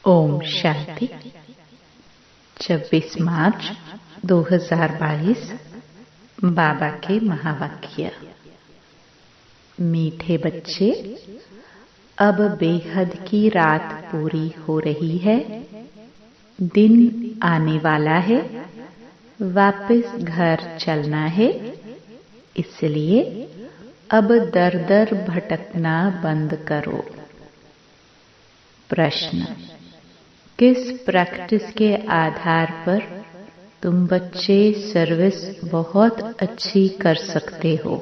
ओम शांति। 26 मार्च 2022 बाबा के महावाक्य। मीठे बच्चे, अब बेहद की रात पूरी हो रही है, दिन आने वाला है, वापस घर चलना है। इसलिए अब दर दर भटकना बंद करो। प्रश्न: किस प्रैक्टिस के आधार पर तुम बच्चे सर्विस बहुत अच्छी कर सकते हो?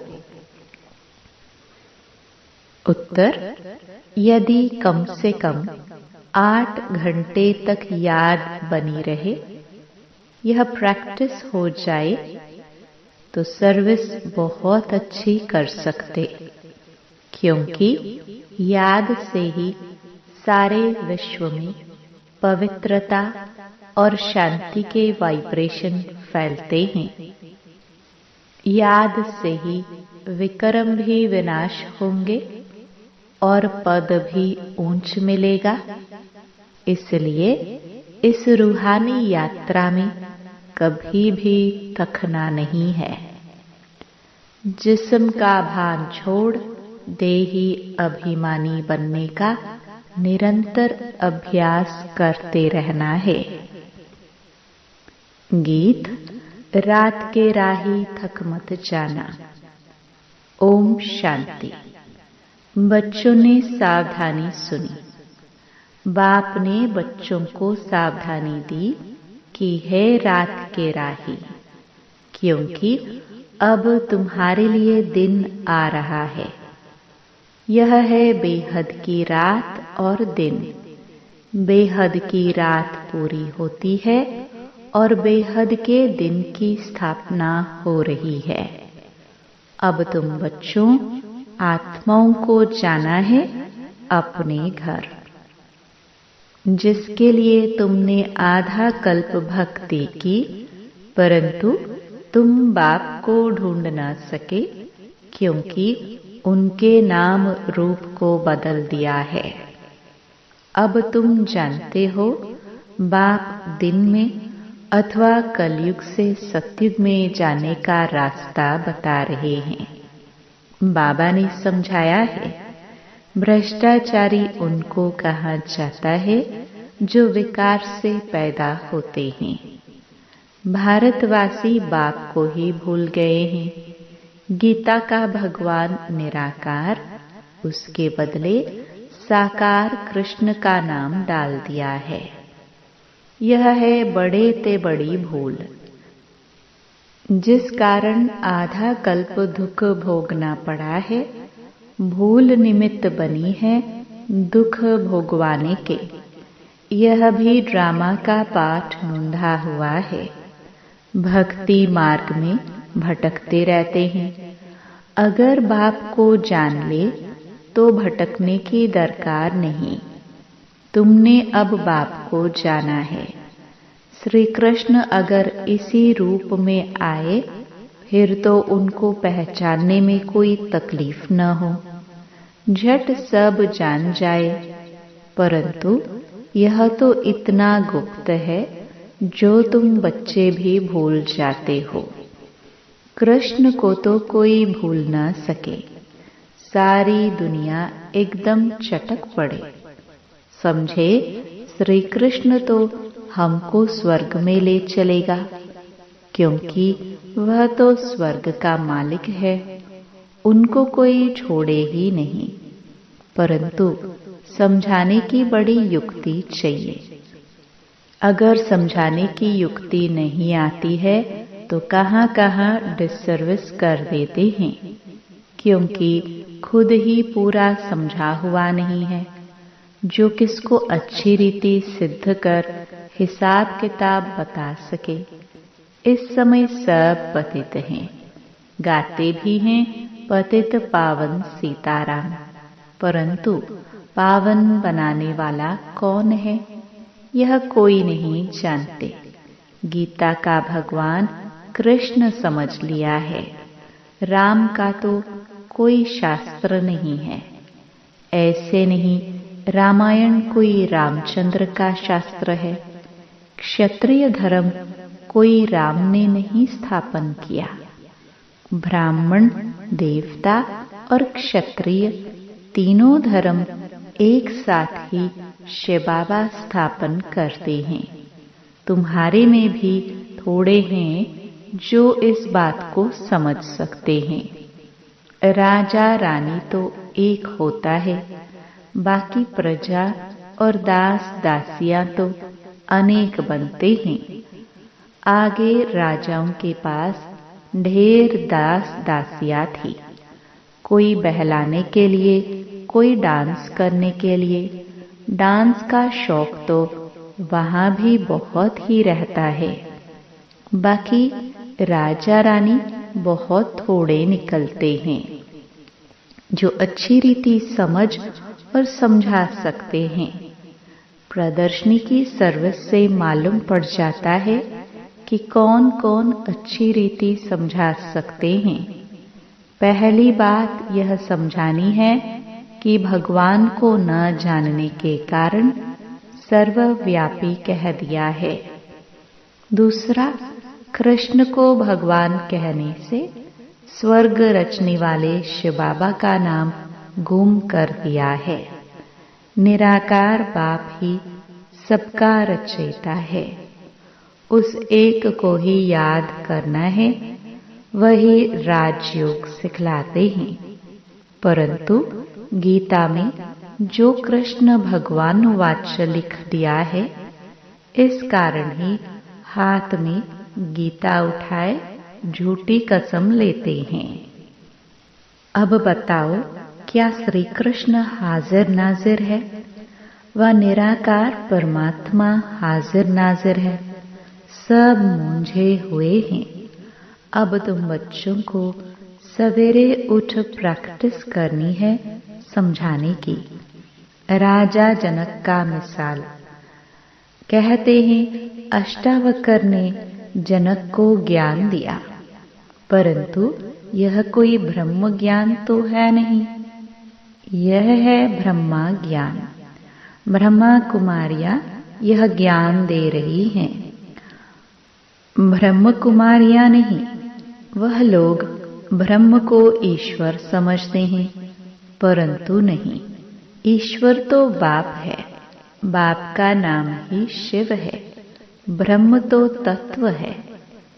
उत्तर: यदि कम से कम 8 घंटे तक याद बनी रहे, यह प्रैक्टिस हो जाए तो सर्विस बहुत अच्छी कर सकते, क्योंकि याद से ही सारे विश्व में पवित्रता और शांति के वाइब्रेशन फैलते हैं। याद से ही विक्रम भी विनाश होंगे और पद भी ऊंच मिलेगा। इसलिए इस रूहानी यात्रा में कभी भी थकना नहीं है। जिस्म का भान छोड़ देही अभिमानी बनने का निरंतर अभ्यास करते रहना है। गीत: रात के राही थक मत जाना। ओम शांति। बच्चों ने सावधानी सुनी। बाप ने बच्चों को सावधानी दी कि है रात के राही, क्योंकि अब तुम्हारे लिए दिन आ रहा है। यह है बेहद की रात और दिन। बेहद की रात पूरी होती है और बेहद के दिन की स्थापना हो रही है। अब तुम बच्चों आत्माओं को जाना है अपने घर, जिसके लिए तुमने आधा कल्प भक्ति की, परंतु तुम बाप को ढूंढ न सके, क्योंकि उनके नाम रूप को बदल दिया है। अब तुम जानते हो बाप दिन में अथवा कलयुग से सतयुग में जाने का रास्ता बता रहे हैं। बाबा ने समझाया है, भ्रष्टाचारी उनको कहा जाता है जो विकार से पैदा होते हैं। भारतवासी बाप को ही भूल गए हैं। गीता का भगवान निराकार, उसके बदले साकार कृष्ण का नाम डाल दिया है। यह है बड़े ते बड़ी भूल, जिस कारण आधा कल्प दुख भोगना पड़ा है। भूल निमित्त बनी है दुख भोगवाने के। यह भी ड्रामा का पाठ नूंढा हुआ है। भक्ति मार्ग में भटकते रहते हैं। अगर बाप को जान ले तो भटकने की दरकार नहीं। तुमने अब बाप को जाना है। श्री कृष्ण अगर इसी रूप में आए, फिर तो उनको पहचानने में कोई तकलीफ न हो, झट सब जान जाए। परंतु यह तो इतना गुप्त है जो तुम बच्चे भी भूल जाते हो। कृष्ण को तो कोई भूल न सके। सारी दुनिया एकदम चटक पड़े। समझे, श्री कृष्ण तो हमको स्वर्ग में ले चलेगा, क्योंकि वह तो स्वर्ग का मालिक है। उनको कोई छोड़े ही नहीं। परंतु समझाने की बड़ी युक्ति चाहिए। अगर समझाने की युक्ति नहीं आती है तो कहाँ कहाँ डिसर्विस कर देते हैं, क्योंकि खुद ही पूरा समझा हुआ नहीं है। जो किसको अच्छी रीति सिद्ध कर हिसाब किताब बता सके। इस समय सब पतित हैं, गाते भी हैं पतित पावन सीताराम, परंतु पावन बनाने वाला कौन है, यह कोई नहीं जानते। गीता का भगवान कृष्ण समझ लिया है। राम का तो कोई शास्त्र नहीं है। ऐसे नहीं रामायण कोई रामचंद्र का शास्त्र है। क्षत्रिय धर्म कोई राम ने नहीं स्थापन किया। ब्राह्मण, देवता और क्षत्रिय तीनों धर्म एक साथ ही शिव बाबा स्थापन करते हैं। तुम्हारे में भी थोड़े हैं जो इस बात को समझ सकते हैं। राजा रानी तो एक होता है, बाकी प्रजा और दास दासियां तो अनेक बनते हैं। आगे राजाओं के पास ढेर दास दासियां थी, कोई बहलाने के लिए, कोई डांस करने के लिए। डांस का शौक तो वहां भी बहुत ही रहता है। बाकी राजा रानी बहुत थोड़े निकलते हैं जो अच्छी रीति समझ और समझा सकते हैं। प्रदर्शनी की सर्विस से मालूम पड़ जाता है कि कौन कौन अच्छी रीति समझा सकते हैं। पहली बात यह समझानी है कि भगवान को न जानने के कारण सर्वव्यापी कह दिया है। दूसरा, कृष्ण को भगवान कहने से स्वर्ग रचने वाले शिव बाबा का नाम गुम कर दिया है। निराकार बाप ही सबका रचयिता है। उस एक को ही याद करना है, वही राजयोग सिखलाते हैं। परंतु गीता में जो कृष्ण भगवान वाच्य लिख दिया है, इस कारण ही हाथ में गीता उठाए झूठी कसम लेते हैं। अब बताओ, क्या श्री कृष्ण हाजिर नाजिर है? वह निराकार परमात्मा हाजिर नाजिर है। सब मूंझे हुए हैं। अब तुम बच्चों को सवेरे उठ प्रैक्टिस करनी है समझाने की। राजा जनक का मिसाल कहते हैं, अष्टावक्र ने जनक को ज्ञान दिया, परंतु यह कोई ब्रह्म ज्ञान तो है नहीं, यह है ब्रह्मा ज्ञान। ब्रह्मा कुमारियां यह ज्ञान दे रही हैं, ब्रह्म कुमारियां नहीं। वह लोग ब्रह्म को ईश्वर समझते हैं, परंतु नहीं, ईश्वर तो बाप है। बाप का नाम ही शिव है। ब्रह्म तो तत्व है।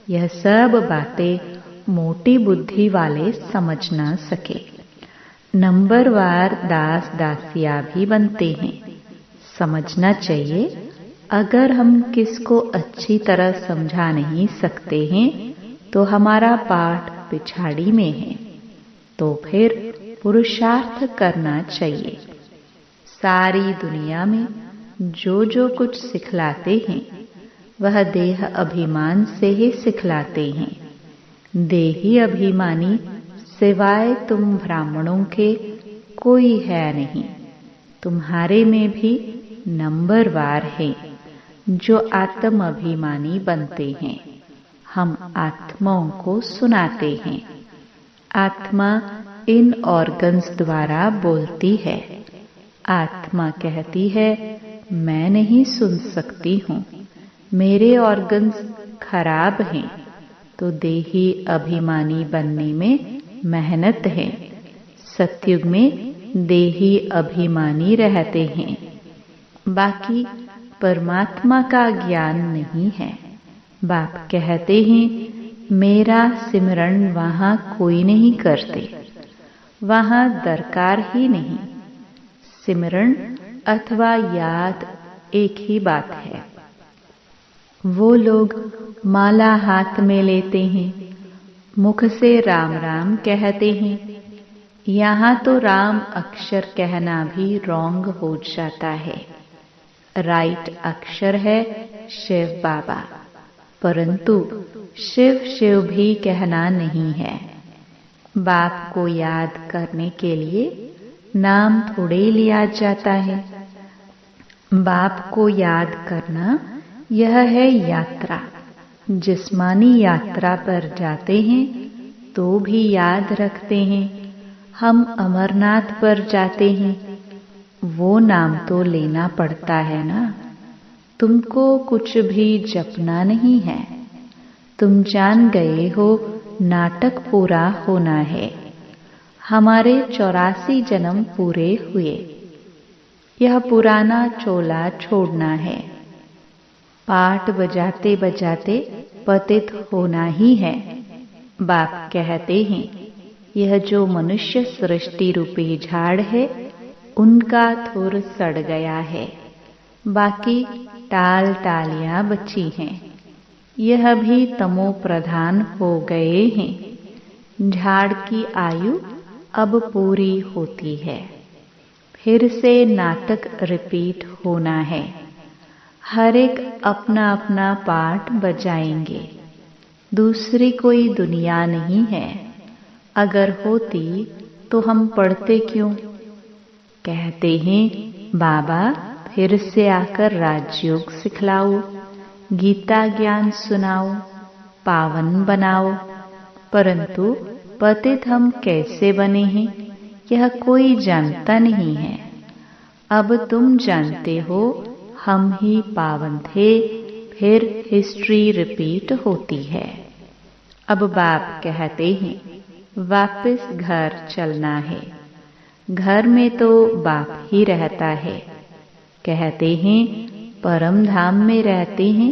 यह सब बातें मोटी बुद्धि वाले समझ ना सके। नंबरवार दास दासिया भी बनते हैं। समझना चाहिए, अगर हम किसको अच्छी तरह समझा नहीं सकते हैं तो हमारा पाठ पिछाड़ी में है, तो फिर पुरुषार्थ करना चाहिए। सारी दुनिया में जो जो कुछ सिखलाते हैं वह देह अभिमान से ही सिखलाते हैं। देही अभिमानी सिवाय तुम ब्राह्मणों के कोई है नहीं। तुम्हारे में भी नंबरवार है जो आत्म अभिमानी बनते हैं। हम आत्माओं को सुनाते हैं। आत्मा इन ऑर्गन्स द्वारा बोलती है। आत्मा कहती है, मैं नहीं सुन सकती हूँ, मेरे ऑर्गन्स खराब हैं। तो देही अभिमानी बनने में मेहनत है। सतयुग में देही अभिमानी रहते हैं, बाकी परमात्मा का ज्ञान नहीं है। बाप कहते हैं, मेरा सिमरण वहां कोई नहीं करते, वहां दरकार ही नहीं। सिमरण अथवा याद एक ही बात है। वो लोग माला हाथ में लेते हैं, मुख से राम राम कहते हैं। यहाँ तो राम अक्षर कहना भी रॉन्ग हो जाता है। राइट अक्षर है शिव बाबा, परंतु शिव शिव भी कहना नहीं है। बाप को याद करने के लिए नाम थोड़े लिया जाता है। बाप को याद करना यह है यात्रा। जिस्मानी यात्रा पर जाते हैं तो भी याद रखते हैं। हम अमरनाथ पर जाते हैं, वो नाम तो लेना पड़ता है ना। तुमको कुछ भी जपना नहीं है। तुम जान गए हो नाटक पूरा होना है। हमारे 84 जन्म पूरे हुए। यह पुराना चोला छोड़ना है। पाठ बजाते बजाते पतित होना ही है। बाप कहते हैं यह जो मनुष्य सृष्टि रूपी झाड़ है उनका थुर सड़ गया है, बाकी टाल टालियां बची हैं। यह भी तमो प्रधान हो गए हैं। झाड़ की आयु अब पूरी होती है। फिर से नाटक रिपीट होना है। हर एक अपना अपना पाठ बजाएंगे। दूसरी कोई दुनिया नहीं है। अगर होती तो हम पढ़ते क्यों? कहते हैं बाबा फिर से आकर राजयोग सिखलाओ, गीता ज्ञान सुनाओ, पावन बनाओ। परंतु पतित हम कैसे बने हैं यह कोई जानता नहीं है। अब तुम जानते हो हम ही पावन थे। फिर हिस्ट्री रिपीट होती है। अब बाप कहते हैं वापस घर चलना है। घर में तो बाप ही रहता है। कहते हैं परम धाम में रहते हैं,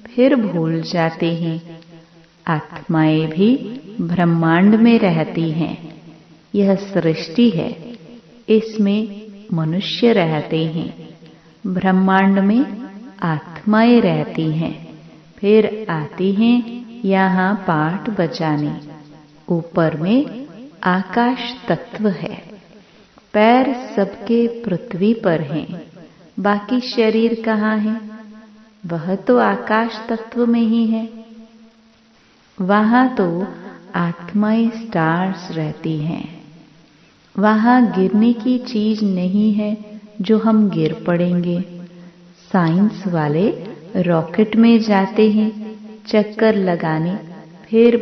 फिर भूल जाते हैं। आत्माएं भी ब्रह्मांड में रहती हैं। यह सृष्टि है, इसमें मनुष्य रहते हैं। ब्रह्मांड में आत्माएं रहती हैं, फिर आती हैं यहाँ पाठ बजाने। ऊपर में आकाश तत्व है। पैर सबके पृथ्वी पर हैं, बाकी शरीर कहाँ है? वह तो आकाश तत्व में ही है। वहाँ तो आत्माएं स्टार्स रहती हैं। वहाँ गिरने की चीज नहीं है जो हम गिर पड़ेंगे। साइंस वाले रॉकेट में जाते हैं चक्कर लगाने, फिर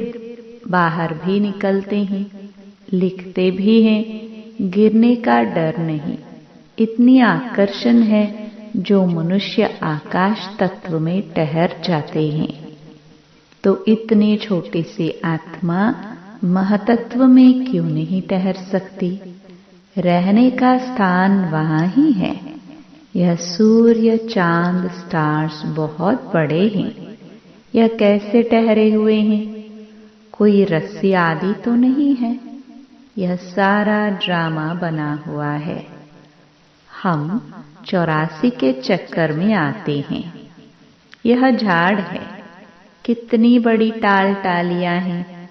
बाहर भी निकलते हैं, लिखते भी हैं गिरने का डर नहीं। इतनी आकर्षण है जो मनुष्य आकाश तत्व में ठहर जाते हैं। तो इतने छोटे से आत्मा महतत्व में क्यों नहीं ठहर सकती? रहने का स्थान वहाँ ही है। यह सूर्य चांद स्टार्स बहुत बड़े हैं। यह कैसे ठहरे हुए हैं? कोई रस्सी आदि तो नहीं है। यह सारा ड्रामा बना हुआ है। हम 84 के चक्कर में आते हैं। यह झाड़ है, कितनी बड़ी टाल टालियां हैं।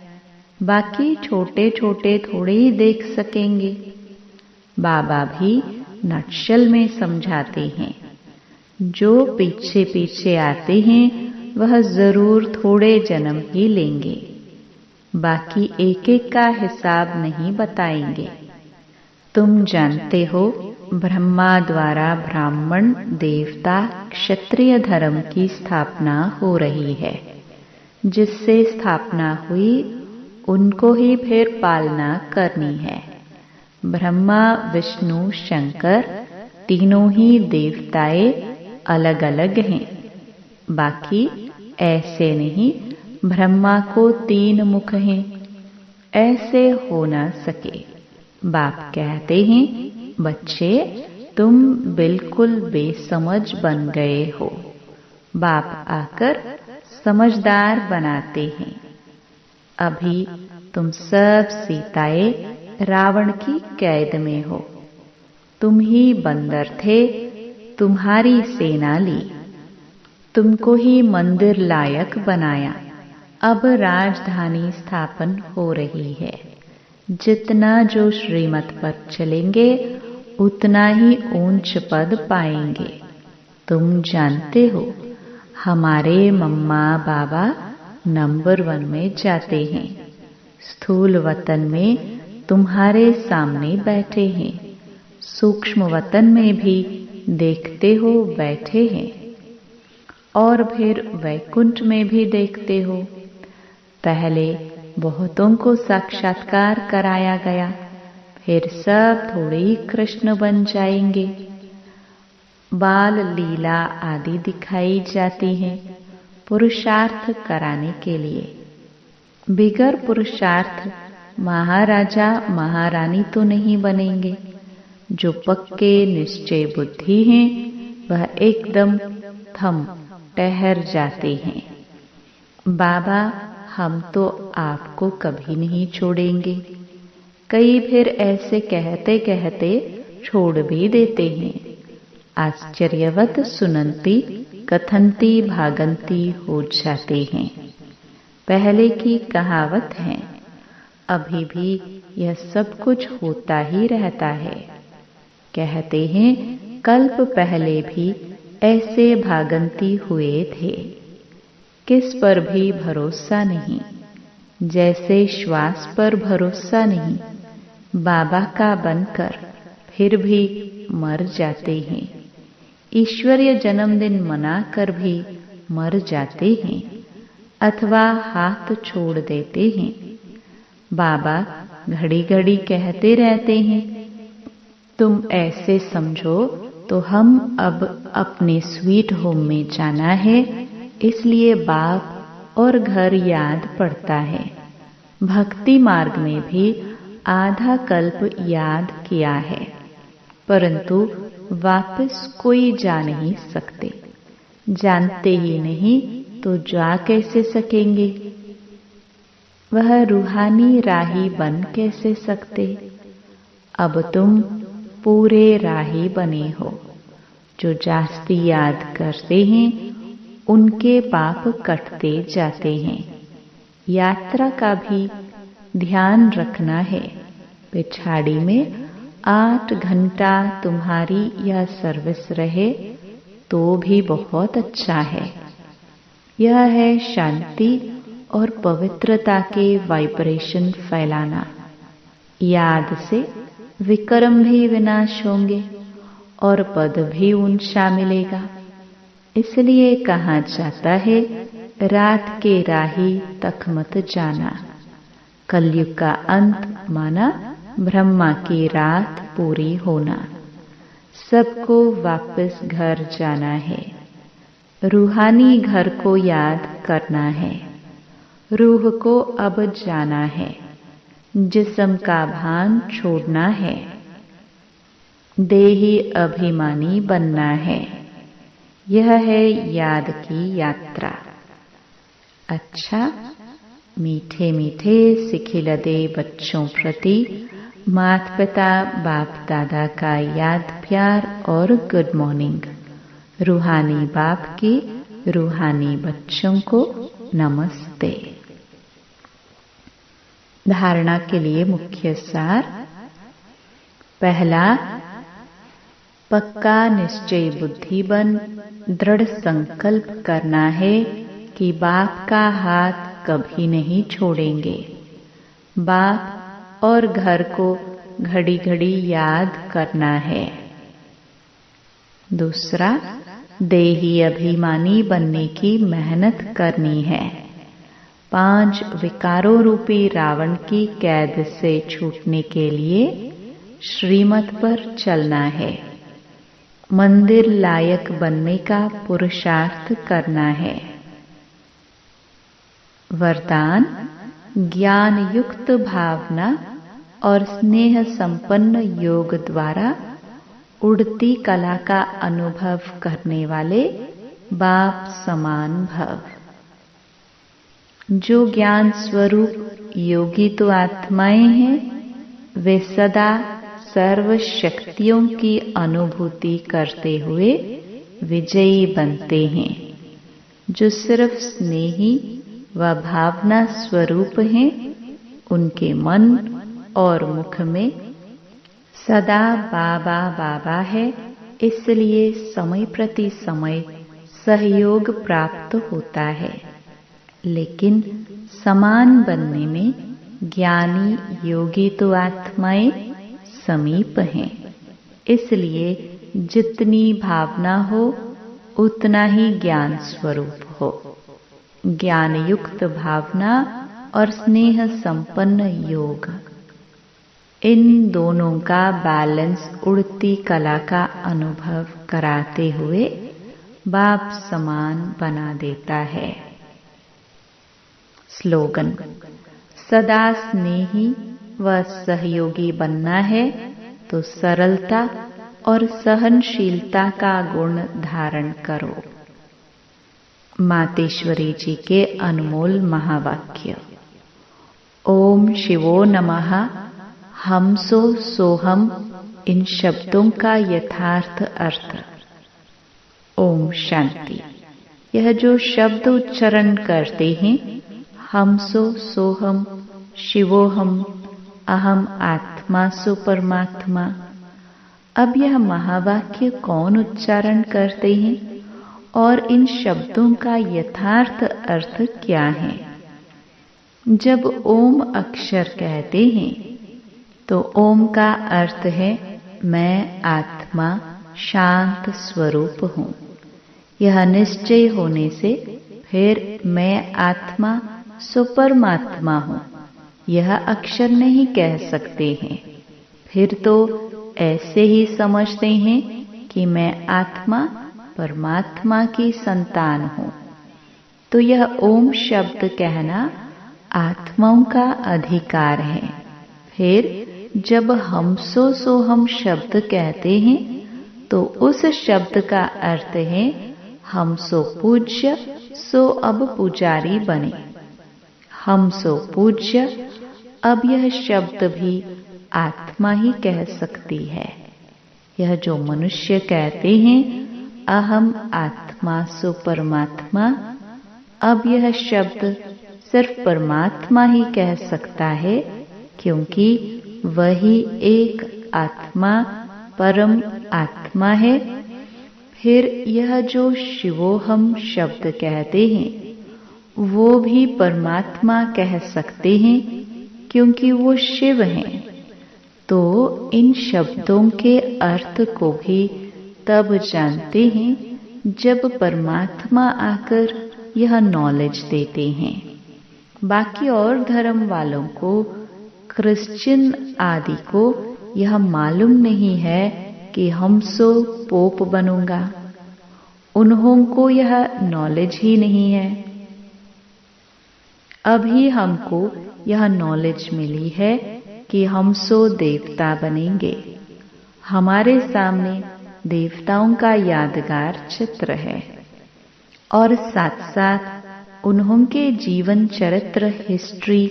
बाकी छोटे छोटे थोड़े ही देख सकेंगे। बाबा भी नटशल में समझाते हैं। जो पीछे पीछे आते हैं वह जरूर थोड़े जन्म ही लेंगे, बाकी एक एक का हिसाब नहीं बताएंगे। तुम जानते हो ब्रह्मा द्वारा ब्राह्मण देवता क्षत्रिय धर्म की स्थापना हो रही है। जिससे स्थापना हुई उनको ही फिर पालना करनी है। ब्रह्मा विष्णु शंकर तीनों ही देवताएं अलग अलग हैं। बाकी ऐसे नहीं ब्रह्मा को 3 मुख हैं, ऐसे हो न सके। बाप कहते हैं बच्चे तुम बिल्कुल बेसमझ बन गए हो। बाप आकर समझदार बनाते हैं। अभी तुम सब सीताएं रावण की कैद में हो। तुम ही बंदर थे, तुम्हारी सेना ली, तुमको ही मंदिर लायक बनाया। अब राजधानी स्थापन हो रही है। जितना जो श्रीमत पर चलेंगे उतना ही ऊंच पद पाएंगे। तुम जानते हो हमारे मम्मा बाबा नंबर 1 में जाते हैं। स्थूल वतन में तुम्हारे सामने बैठे हैं, सूक्ष्म वतन में भी देखते हो बैठे हैं, और फिर वैकुंठ में भी देखते हो। पहले बहुतों को साक्षात्कार कराया गया, फिर सब थोड़े ही कृष्ण बन जाएंगे। बाल लीला आदि दिखाई जाती हैं पुरुषार्थ कराने के लिए। बिगर पुरुषार्थ महाराजा महारानी तो नहीं बनेंगे। जो पक्के निश्चय बुद्धि हैं वह एकदम थम ठहर जाते हैं। बाबा हम तो आपको कभी नहीं छोड़ेंगे। कई फिर ऐसे कहते कहते छोड़ भी देते हैं। आश्चर्यवत सुनंती कथंती भागंती हो जाते हैं। पहले की कहावत है, अभी भी यह सब कुछ होता ही रहता है। कहते हैं कल्प पहले भी ऐसे भागंती हुए थे। किस पर भी भरोसा नहीं, जैसे श्वास पर भरोसा नहीं। बाबा का बनकर फिर भी मर जाते हैं। ईश्वरीय जन्मदिन मनाकर भी मर जाते हैं अथवा हाथ छोड़ देते हैं। बाबा घड़ी घड़ी कहते रहते हैं, तुम ऐसे समझो तो हम अब अपने स्वीट होम में जाना है, इसलिए बाप और घर याद पड़ता है। भक्ति मार्ग में भी आधा कल्प याद किया है, परंतु वापस कोई जा नहीं सकते। जानते ही नहीं तो जा कैसे सकेंगे। वह रूहानी राही बन कैसे सकते। अब तुम पूरे राही बने हो। जो जास्ती याद करते हैं उनके पाप कटते जाते हैं। यात्रा का भी ध्यान रखना है। पिछाड़ी में 8 घंटा तुम्हारी यह सर्विस रहे तो भी बहुत अच्छा है। यह है शांति और पवित्रता के वाइब्रेशन फैलाना। याद से विक्रम भी विनाश होंगे और पद भी ऊंचा मिलेगा। इसलिए कहा जाता है, रात के राही तक मत जाना। कलयुग का अंत माना ब्रह्मा की रात पूरी होना। सबको वापस घर जाना है। रूहानी घर को याद करना है। रूह को अब जाना है। जिस्म का भान छोड़ना है। देही अभिमानी बनना है। यह है याद की यात्रा। अच्छा, मीठे मीठे सिखिलदे बच्चों प्रति माता पिता बाप दादा का याद प्यार और गुड मॉर्निंग। रूहानी बाप की रूहानी बच्चों को नमस्ते। धारणा के लिए मुख्य सार। पहला, पक्का निश्चय बुद्धि बन दृढ़ संकल्प करना है कि बाप का हाथ कभी नहीं छोड़ेंगे। बाप और घर को घड़ी घड़ी याद करना है। दूसरा, देही अभिमानी बनने की मेहनत करनी है। 5 विकारों रूपी रावण की कैद से छूटने के लिए श्रीमत पर चलना है। मंदिर लायक बनने का पुरुषार्थ करना है। वरदान, ज्ञान युक्त भावना और स्नेह संपन्न योग द्वारा उड़ती कला का अनुभव करने वाले बाप समान भव। जो ज्ञान स्वरूप योगी तो आत्माएं हैं, वे सदा सर्व शक्तियों की अनुभूति करते हुए विजयी बनते हैं। जो सिर्फ स्नेही व भावना स्वरूप हैं, उनके मन और मुख में सदा बाबा बाबा है। इसलिए समय प्रति समय सहयोग प्राप्त होता है। लेकिन समान बनने में ज्ञानी योगी तो आत्माएं समीप हैं। इसलिए जितनी भावना हो उतना ही ज्ञान स्वरूप हो। ज्ञान युक्त भावना और स्नेह संपन्न योग। इन दोनों का बैलेंस उड़ती कला का अनुभव कराते हुए बाप समान बना देता है। स्लोगन: सदा स्नेही व सहयोगी बनना है तो सरलता और सहनशीलता का गुण धारण करो। मातेश्वरी जी के अनमोल महावाक्य। ओम शिवो नमः। हम सो सोहम, इन शब्दों का यथार्थ अर्थ। ओम शांति। यह जो शब्द उच्चारण करते हैं, हम सो सोहम, शिवोहम, अहम आत्मा सो परमात्मा, अब यह महावाक्य कौन उच्चारण करते हैं और इन शब्दों का यथार्थ अर्थ क्या है? जब ओम अक्षर कहते हैं तो ओम का अर्थ है मैं आत्मा शांत स्वरूप हूँ। यह निश्चय होने से फिर मैं आत्मा सो परमात्मा हूँ यह अक्षर नहीं कह सकते हैं। फिर तो ऐसे ही समझते हैं कि मैं आत्मा परमात्मा की संतान हूँ। तो यह ओम शब्द कहना आत्माओं का अधिकार है। फिर जब हम सो सोहम शब्द कहते हैं तो उस शब्द का अर्थ है हम सो पूज्य सो अब पुजारी बने। हम सो पूज्य, अब यह शब्द भी आत्मा ही कह सकती है। यह जो मनुष्य कहते हैं अहम आत्मा सो परमात्मा, अब यह शब्द सिर्फ परमात्मा ही कह सकता है, क्योंकि वही एक आत्मा परम आत्मा है। फिर यह जो शिवोहम शब्द कहते हैं वो भी परमात्मा कह सकते हैं, क्योंकि वो शिव हैं। तो इन शब्दों के अर्थ को भी तब जानते हैं जब परमात्मा आकर यह नॉलेज देते हैं। बाकी और धर्म वालों को, क्रिश्चियन आदि को यह मालूम नहीं है कि हम सो पोप बनूंगा। उन्हों को यह नॉलेज ही नहीं है। अभी हमको यह नॉलेज मिली है कि हम सो देवता बनेंगे। हमारे सामने देवताओं का यादगार चित्र है और साथ साथ उन्हों के जीवन चरित्र हिस्ट्री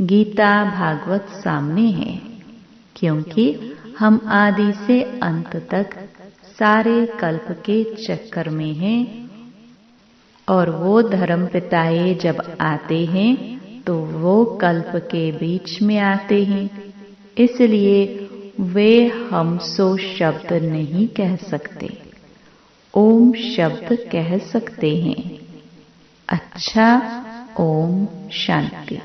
गीता भागवत सामने है, क्योंकि हम आदि से अंत तक सारे कल्प के चक्कर में हैं। और वो धर्म पिताए जब आते हैं तो वो कल्प के बीच में आते हैं, इसलिए वे हम सो शब्द नहीं कह सकते, ओम शब्द कह सकते हैं। अच्छा, ओम शांति।